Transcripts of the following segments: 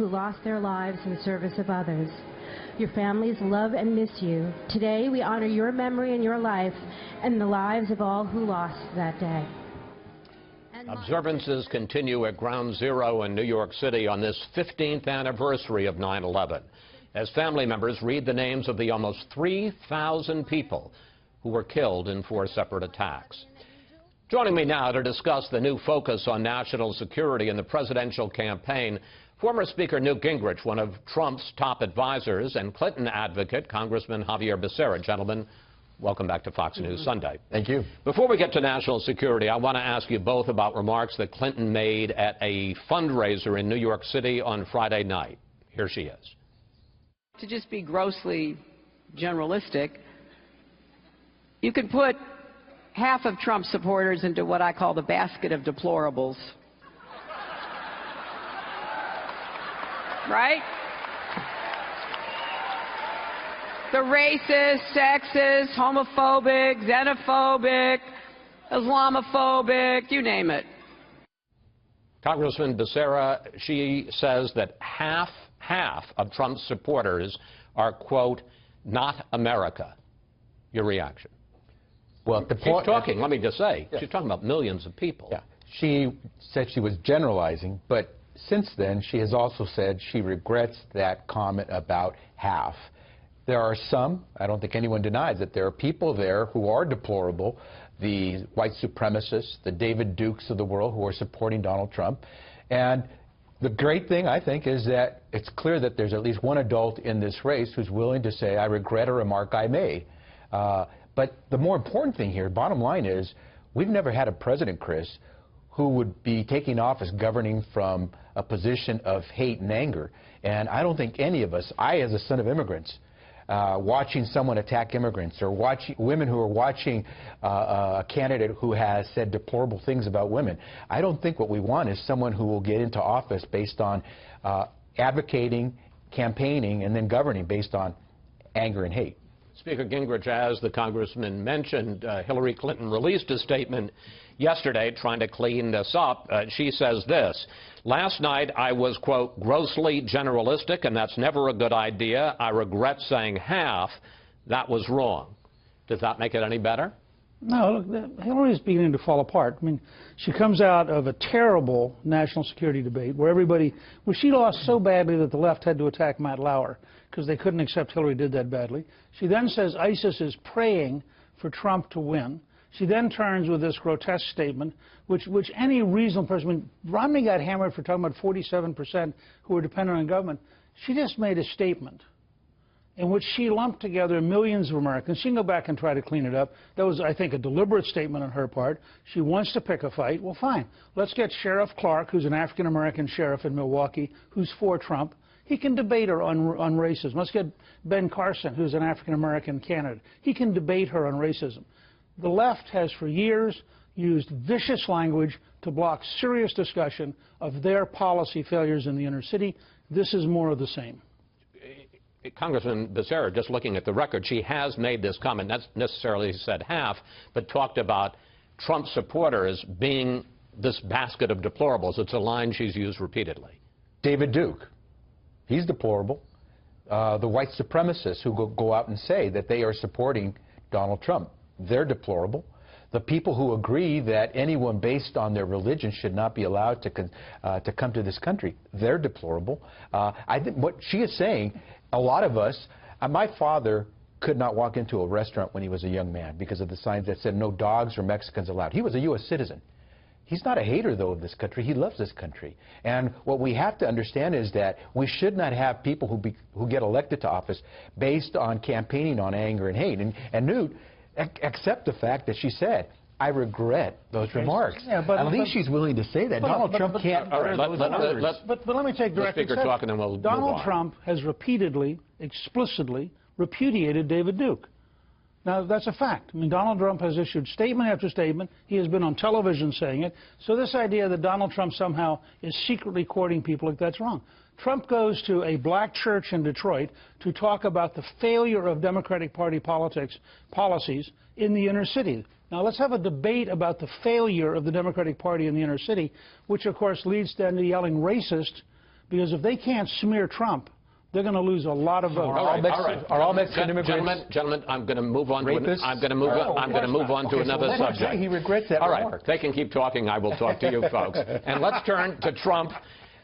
who lost their lives in service of others. Your families love and miss you. Today, we honor your memory and your life and the lives of all who lost that day. Observances continue at Ground Zero in New York City on this 15th anniversary of 9/11, as family members read the names of the almost 3,000 people who were killed in 4 separate attacks. Joining me now to discuss the new focus on national security in the presidential campaign, former Speaker Newt Gingrich, one of Trump's top advisors, and Clinton advocate, Congressman Xavier Becerra. Gentlemen, welcome back to Fox News Sunday. Thank you. Before we get to national security, I want to ask you both about remarks that Clinton made at a fundraiser in New York City on Friday night. Here she is. To just be grossly generalistic, you can put half of Trump supporters into what I call the basket of deplorables. Right? The racist, sexist, homophobic, xenophobic, Islamophobic, you name it. Congressman Becerra, she says that half of Trump's supporters are, quote, not America. Your reaction? Well, she's talking, let me just say, yeah. She's talking about millions of people. Yeah. She said she was generalizing, but since then she has also said she regrets that comment about half. There are some, I don't think anyone denies that there are people there who are deplorable, the white supremacists, the David Dukes of the world who are supporting Donald Trump. And the great thing, I think, is that it's clear that there's at least one adult in this race who's willing to say, I regret a remark I made. But the more important thing here, bottom line is, we've never had a president, Chris, who would be taking office governing from a position of hate and anger. And I don't think any of us, I as a son of immigrants, watching someone attack immigrants or watching women who are watching a candidate who has said deplorable things about women, I don't think what we want is someone who will get into office based on advocating, campaigning, and then governing based on anger and hate. Speaker Gingrich, as the congressman mentioned, Hillary Clinton released a statement yesterday trying to clean this up. She says this: last night I was, quote, grossly generalistic, and that's never a good idea. I regret saying half. That was wrong. Does that make it any better? No, look, Hillary's beginning to fall apart. I mean, she comes out of a terrible national security debate where she lost so badly that the left had to attack Matt Lauer because they couldn't accept Hillary did that badly. She then says ISIS is praying for Trump to win. She then turns with this grotesque statement, which any reasonable person, I mean, Romney got hammered for talking about 47% who are dependent on government. She just made a statement in which she lumped together millions of Americans. She can go back and try to clean it up. That was, I think, a deliberate statement on her part. She wants to pick a fight. Well, fine. Let's get Sheriff Clark, who's an African-American sheriff in Milwaukee, who's for Trump. He can debate her on racism. Let's get Ben Carson, who's an African-American candidate. He can debate her on racism. The left has for years used vicious language to block serious discussion of their policy failures in the inner city. This is more of the same. Congressman Becerra, just looking at the record, she has made this comment, not necessarily said half, but talked about Trump supporters being this basket of deplorables. It's a line she's used repeatedly. David Duke, he's deplorable. The white supremacists who go out and say that they are supporting Donald Trump, they're deplorable. The people who agree that anyone based on their religion should not be allowed to come to this country, they're deplorable. I think what she is saying, a lot of us, my father could not walk into a restaurant when he was a young man because of the signs that said no dogs or Mexicans allowed. He was a U.S. citizen. He's not a hater, though, of this country. He loves this country. And what we have to understand is that we should not have people who get elected to office based on campaigning on anger and hate. And Newt, accept the fact that she said, I regret those remarks. Yeah, but, at least she's willing to say that. Donald Trump can't. All right, but let me take direct exception. Donald Trump has repeatedly, explicitly repudiated David Duke. Now, that's a fact. I mean, Donald Trump has issued statement after statement. He has been on television saying it. So this idea that Donald Trump somehow is secretly courting people, like, that's wrong. Trump goes to a black church in Detroit to talk about the failure of Democratic Party policies in the inner city. Now, let's have a debate about the failure of the Democratic Party in the inner city, which, of course, leads then to yelling racist because if they can't smear Trump, they're going to lose a lot of votes. Are all Mexican immigrants? Gentlemen, I'm going to move on. Rapists? I'm going to move on to another subject. He regrets that. All right, they can keep talking. I will talk to you folks. And let's turn to Trump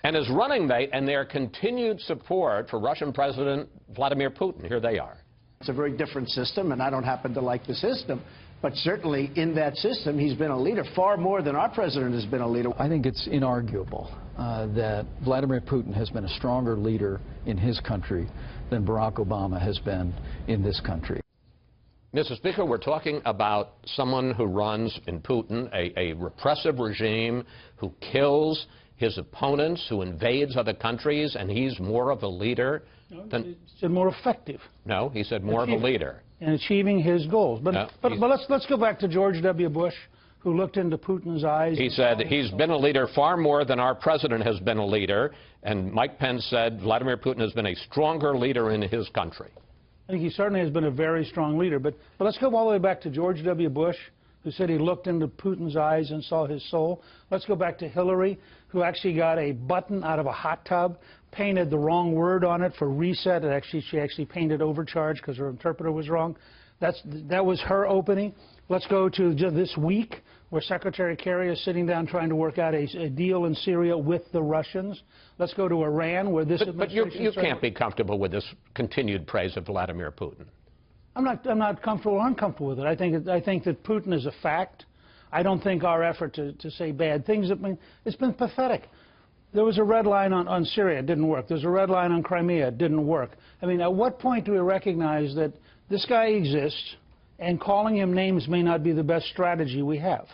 and his running mate and their continued support for Russian President Vladimir Putin. Here they are. It's a very different system, and I don't happen to like the system. But certainly in that system, he's been a leader far more than our president has been a leader. I think it's inarguable that Vladimir Putin has been a stronger leader in his country than Barack Obama has been in this country. Mr. Speaker, we're talking about someone who runs in Putin a repressive regime, who kills his opponents, who invades other countries, and he's more of a leader than... He said more effective. No, he said more of a leader. In achieving his goals. But let's go back to George W. Bush, who looked into Putin's eyes. He said he's been a leader far more than our president has been a leader. And Mike Pence said Vladimir Putin has been a stronger leader in his country. I think he certainly has been a very strong leader. But let's go all the way back to George W. Bush, who said he looked into Putin's eyes and saw his soul. Let's go back to Hillary, who actually got a button out of a hot tub, painted the wrong word on it for reset. She actually painted overcharge because her interpreter was wrong. That was her opening. Let's go to this week, where Secretary Kerry is sitting down trying to work out a deal in Syria with the Russians. Let's go to Iran, where this administration... But you can't be comfortable with this continued praise of Vladimir Putin. I'm not comfortable or uncomfortable with it. I think that Putin is a fact. I don't think our effort to say bad things, it's been pathetic. There was a red line on Syria, it didn't work. There's a red line on Crimea, it didn't work. I mean, at what point do we recognize that this guy exists and calling him names may not be the best strategy we have?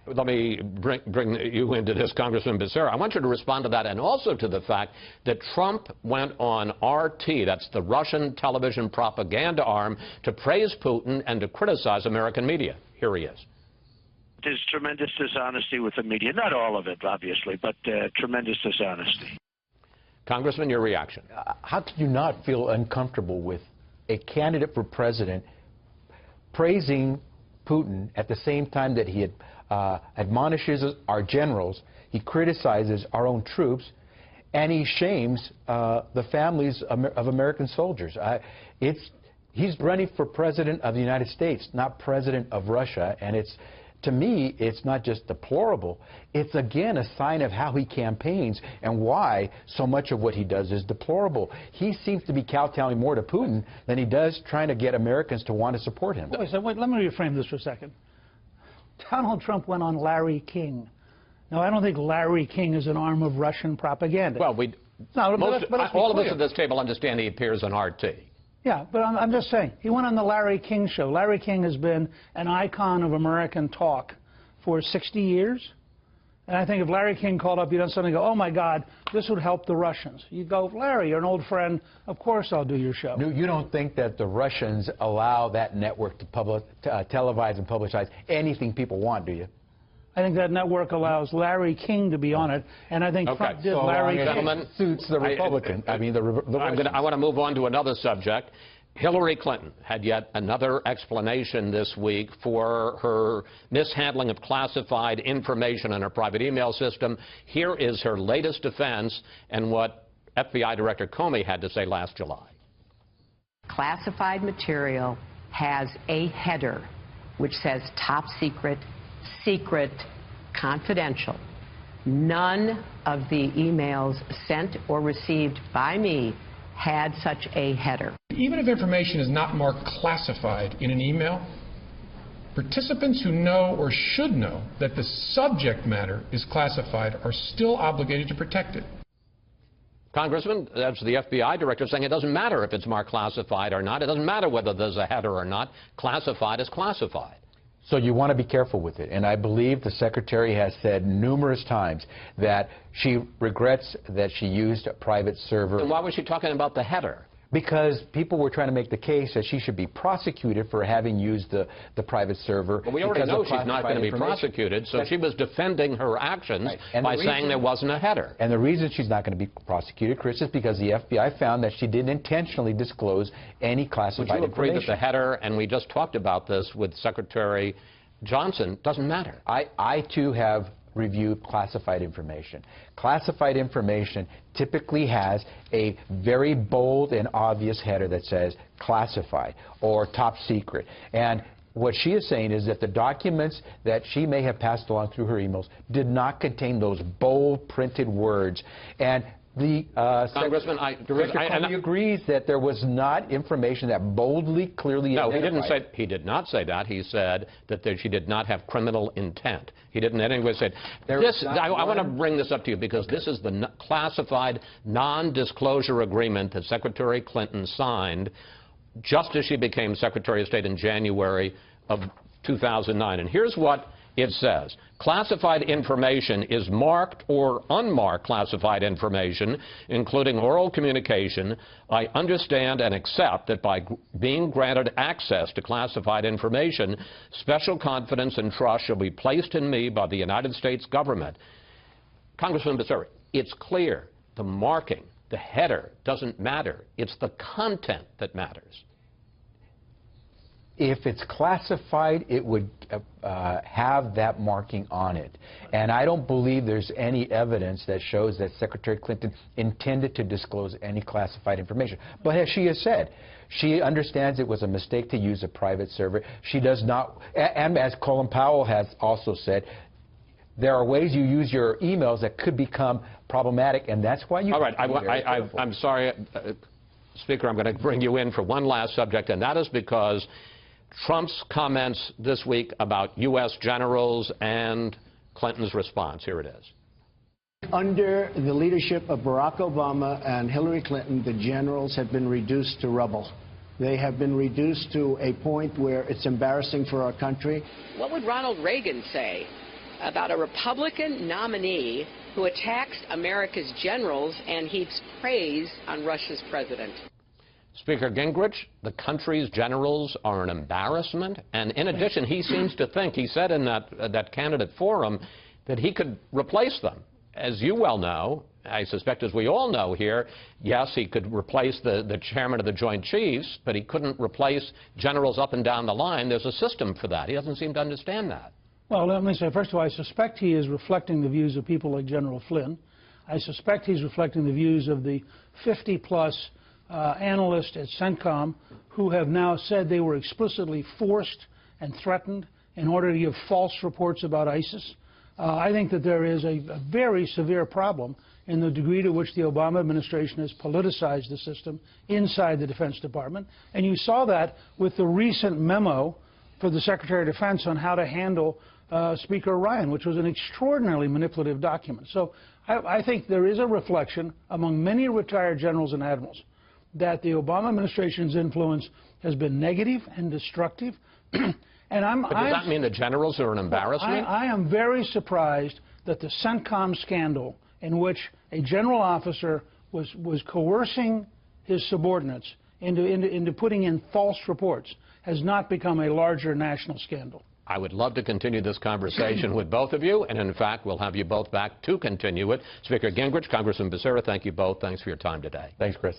Let me bring you into this, Congressman Becerra. I want you to respond to that and also to the fact that Trump went on RT, that's the Russian television propaganda arm, to praise Putin and to criticize American media. Here he is. There's tremendous dishonesty with the media. Not all of it, obviously, but tremendous dishonesty. Congressman, your reaction. How can you not feel uncomfortable with a candidate for president praising Putin at the same time that he admonishes our generals, he criticizes our own troops, and he shames the families of American soldiers? He's running for president of the United States, not president of Russia, and to me, it's not just deplorable. It's, again, a sign of how he campaigns and why so much of what he does is deplorable. He seems to be kowtowing more to Putin than he does trying to get Americans to want to support him. Wait, let me reframe this for a second. Donald Trump went on Larry King. Now, I don't think Larry King is an arm of Russian propaganda. Well, all of us at this table understand he appears on RT. Yeah, but I'm just saying, he went on the Larry King show. Larry King has been an icon of American talk for 60 years. And I think if Larry King called up, you'd suddenly go, oh, my God, this would help the Russians. You'd go, Larry, you're an old friend. Of course I'll do your show. You don't think that the Russians allow that network to televise and publicize anything people want, do you? I think that network allows Larry King to be on it, and I think Trump did Larry King. Gentlemen, suits the Republican. I want to move on to another subject. Hillary Clinton had yet another explanation this week for her mishandling of classified information in her private email system. Here is her latest defense and what FBI Director Comey had to say last July. Classified material has a header which says top secret, secret, confidential. None of the emails sent or received by me had such a header. Even if information is not marked classified in an email, participants who know or should know that the subject matter is classified are still obligated to protect it. Congressman, that's the FBI director saying it doesn't matter if it's marked classified or not. It doesn't matter whether there's a header or not. Classified is classified. So you want to be careful with it. And I believe the Secretary has said numerous times that she regrets that she used a private server. And why was she talking about the header? Because people were trying to make the case that she should be prosecuted for having used the private server. Well, we already know she's not going to be prosecuted, so she was defending her actions by saying there wasn't a header. And the reason she's not going to be prosecuted, Chris, is because the FBI found that she didn't intentionally disclose any classified information. Would you agree that the header, and we just talked about this with Secretary Johnson, doesn't matter? I too have review classified information. Classified information typically has a very bold and obvious header that says classified or top secret. And what she is saying is that the documents that she may have passed along through her emails did not contain those bold printed words. And the Congressman, Director Comey agrees that there was not information that boldly, clearly identified. He did not say that. He said that she did not have criminal intent. He didn't in any way say this. I want to bring this up to you because this is the classified non-disclosure agreement that Secretary Clinton signed just as she became Secretary of State in January of 2009. And here's what it says. Classified information is marked or unmarked classified information, including oral communication. I understand and accept that by being granted access to classified information, special confidence and trust shall be placed in me by the United States government. Congressman Becerra, it's clear the marking, the header doesn't matter. It's the content that matters. If it's classified, it would have that marking on it. And I don't believe there's any evidence that shows that Secretary Clinton intended to disclose any classified information. But as she has said, she understands it was a mistake to use a private server. She does not, and as Colin Powell has also said, there are ways you use your emails that could become problematic, and that's why you... All right, I'm sorry, Speaker, I'm going to bring you in for one last subject, and that is because Trump's comments this week about U.S. generals and Clinton's response. Here it is. Under the leadership of Barack Obama and Hillary Clinton, the generals have been reduced to rubble. They have been reduced to a point where it's embarrassing for our country. What would Ronald Reagan say about a Republican nominee who attacks America's generals and heaps praise on Russia's president? Speaker Gingrich, the country's generals are an embarrassment, and in addition, he seems to think, he said in that candidate forum, that he could replace them. As you well know, I suspect as we all know here, yes, he could replace the chairman of the Joint Chiefs, but he couldn't replace generals up and down the line. There's a system for that. He doesn't seem to understand that. Well, let me say, first of all, I suspect he is reflecting the views of people like General Flynn. I suspect he's reflecting the views of the 50-plus analysts at CENTCOM who have now said they were explicitly forced and threatened in order to give false reports about ISIS. I think that there is a very severe problem in the degree to which the Obama administration has politicized the system inside the Defense Department. And you saw that with the recent memo for the Secretary of Defense on how to handle Speaker Ryan, which was an extraordinarily manipulative document. So I think there is a reflection among many retired generals and admirals that the Obama administration's influence has been negative and destructive. But does that mean the generals are an embarrassment? I am very surprised that the CENTCOM scandal, in which a general officer was coercing his subordinates into putting in false reports, has not become a larger national scandal. I would love to continue this conversation with both of you, and in fact, we'll have you both back to continue it. Speaker Gingrich, Congressman Becerra, thank you both. Thanks for your time today. Thanks, Chris.